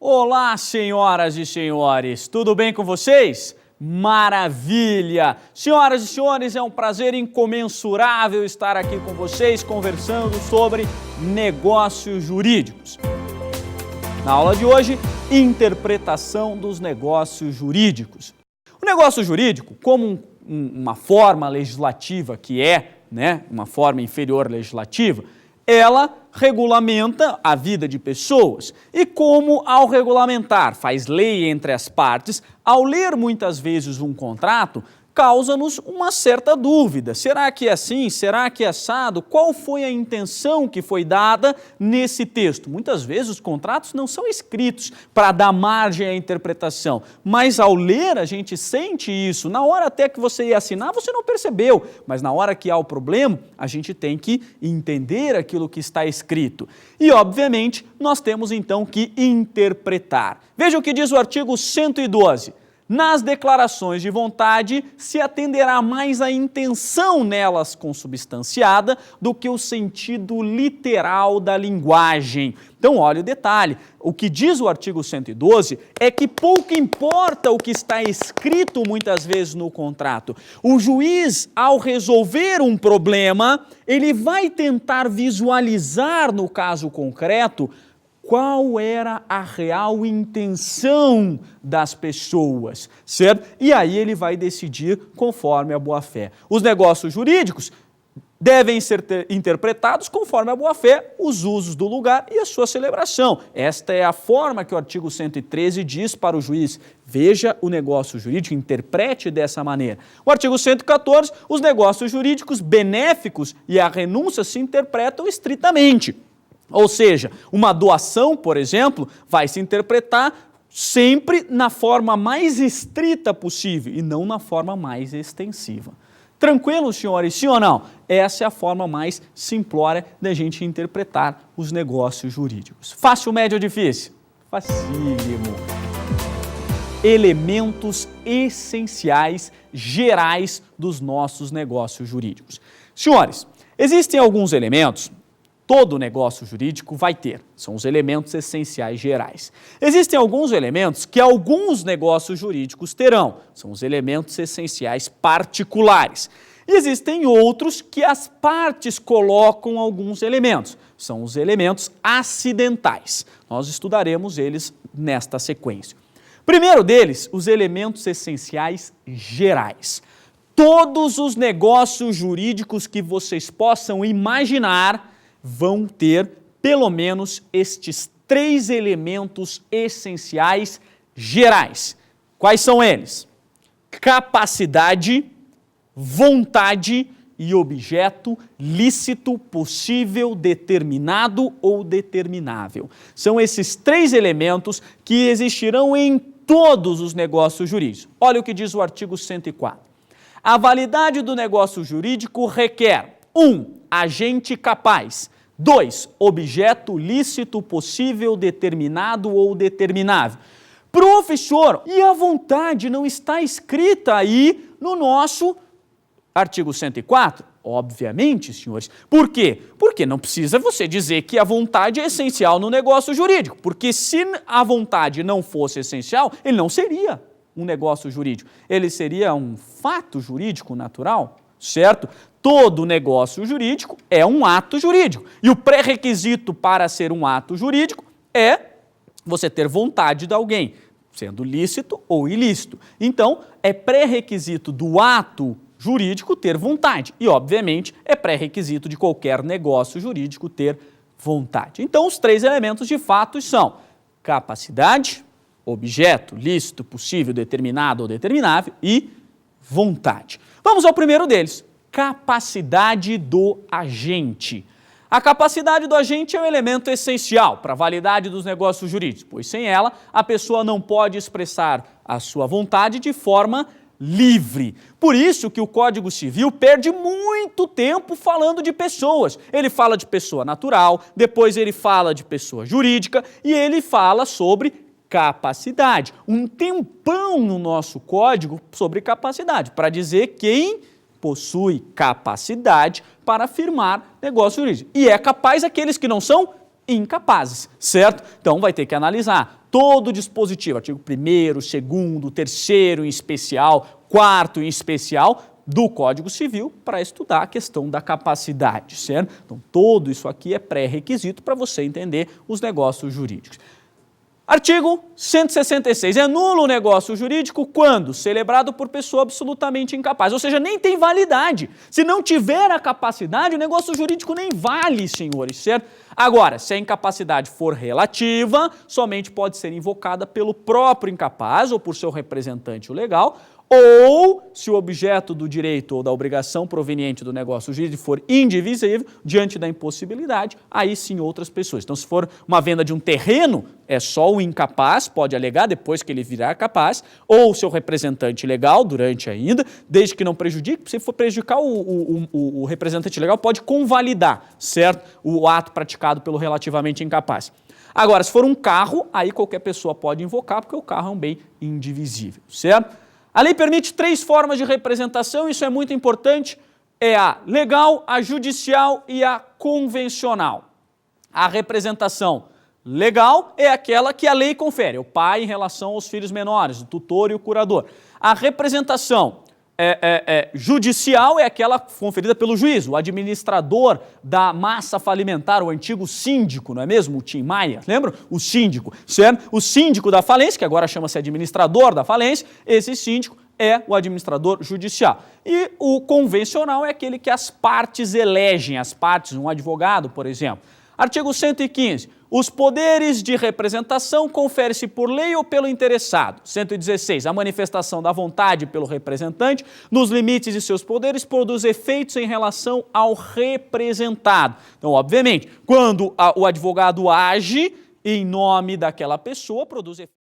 Olá, senhoras e senhores, tudo bem com vocês? Maravilha! Senhoras e senhores, é um prazer incomensurável estar aqui com vocês conversando sobre negócios jurídicos. Na aula de hoje, interpretação dos negócios jurídicos. O negócio jurídico, como uma forma legislativa que é, uma forma inferior legislativa, ela regulamenta a vida de pessoas e como ao regulamentar faz lei entre as partes, ao ler muitas vezes um contrato, causa-nos uma certa dúvida. Será que é assim? Será que é assado? Qual foi a intenção que foi dada nesse texto? Muitas vezes os contratos não são escritos para dar margem à interpretação, mas ao ler a gente sente isso. Na hora até que você ia assinar, você não percebeu, mas na hora que há o problema, a gente tem que entender aquilo que está escrito. E, obviamente, nós temos então que interpretar. Veja o que diz o artigo 112. Nas declarações de vontade, se atenderá mais à intenção nelas consubstanciada do que o sentido literal da linguagem. Então, olha o detalhe. O que diz o artigo 112 é que pouco importa o que está escrito muitas vezes no contrato. O juiz, ao resolver um problema, ele vai tentar visualizar, no caso concreto, qual era a real intenção das pessoas, certo? E aí ele vai decidir conforme a boa-fé. Os negócios jurídicos devem ser interpretados conforme a boa-fé, os usos do lugar e a sua celebração. Esta é a forma que o artigo 113 diz para o juiz. Veja o negócio jurídico, interprete dessa maneira. O artigo 114, os negócios jurídicos benéficos e a renúncia se interpretam estritamente. Ou seja, uma doação, por exemplo, vai se interpretar sempre na forma mais estrita possível e não na forma mais extensiva. Tranquilo, senhores? Sim ou não? Essa é a forma mais simplória da gente interpretar os negócios jurídicos. Fácil, médio ou difícil? Facílimo. Elementos essenciais, gerais dos nossos negócios jurídicos. Senhores, existem alguns elementos. Todo negócio jurídico vai ter, são os elementos essenciais gerais. Existem alguns elementos que alguns negócios jurídicos terão, são os elementos essenciais particulares. E existem outros que as partes colocam alguns elementos, são os elementos acidentais. Nós estudaremos eles nesta sequência. Primeiro deles, os elementos essenciais gerais. Todos os negócios jurídicos que vocês possam imaginar vão ter pelo menos estes 3 elementos essenciais gerais. Quais são eles? Capacidade, vontade e objeto lícito, possível, determinado ou determinável. São esses 3 elementos que existirão em todos os negócios jurídicos. Olha o que diz o artigo 104. A validade do negócio jurídico requer 1. Agente capaz. 2. Objeto lícito, possível, determinado ou determinável. Professor, e a vontade não está escrita aí no nosso artigo 104? Obviamente, senhores. Por quê? Porque não precisa você dizer que a vontade é essencial no negócio jurídico. Porque se a vontade não fosse essencial, ele não seria um negócio jurídico. Ele seria um fato jurídico natural, certo? Todo negócio jurídico é um ato jurídico. E o pré-requisito para ser um ato jurídico é você ter vontade de alguém, sendo lícito ou ilícito. Então, é pré-requisito do ato jurídico ter vontade. E, obviamente, é pré-requisito de qualquer negócio jurídico ter vontade. Então, os 3 elementos de fato são capacidade, objeto, lícito, possível, determinado ou determinável e vontade. Vamos ao primeiro deles. Capacidade do agente. A capacidade do agente é um elemento essencial para a validade dos negócios jurídicos, pois sem ela a pessoa não pode expressar a sua vontade de forma livre. Por isso que o Código Civil perde muito tempo falando de pessoas. Ele fala de pessoa natural, depois ele fala de pessoa jurídica e ele fala sobre capacidade. Um tempão no nosso código sobre capacidade, para dizer quem possui capacidade para firmar negócio jurídico. E é capaz aqueles que não são incapazes, certo? Então vai ter que analisar todo o dispositivo, artigo 1º, 2º, 3º em especial, 4º em especial, do Código Civil para estudar a questão da capacidade, certo? Então, tudo isso aqui é pré-requisito para você entender os negócios jurídicos. Artigo 166. É nulo o negócio jurídico quando celebrado por pessoa absolutamente incapaz, ou seja, nem tem validade. Se não tiver a capacidade, o negócio jurídico nem vale, senhores, certo? Agora, se a incapacidade for relativa, somente pode ser invocada pelo próprio incapaz ou por seu representante legal, ou, se o objeto do direito ou da obrigação proveniente do negócio jurídico for indivisível, diante da impossibilidade, aí sim outras pessoas. Então, se for uma venda de um terreno, é só o incapaz, pode alegar depois que ele virar capaz, ou seu representante legal, durante ainda, desde que não prejudique. Se for prejudicar, o representante legal pode convalidar, certo? O ato praticado pelo relativamente incapaz. Agora, se for um carro, aí qualquer pessoa pode invocar, porque o carro é um bem indivisível, certo? A lei permite 3 formas de representação, isso é muito importante, é a legal, a judicial e a convencional. A representação legal é aquela que a lei confere, o pai em relação aos filhos menores, o tutor e o curador. A representação judicial é aquela conferida pelo juiz, o administrador da massa falimentar, o antigo síndico, não é mesmo? O Tim Maia, lembra? O síndico, certo? O síndico da falência, que agora chama-se administrador da falência, esse síndico é o administrador judicial. E o convencional é aquele que as partes elegem, as partes, um advogado, por exemplo. Artigo 115. Os poderes de representação confere-se por lei ou pelo interessado. 116. A manifestação da vontade pelo representante, nos limites de seus poderes, produz efeitos em relação ao representado. Então, obviamente, quando o advogado age em nome daquela pessoa, produz efeitos.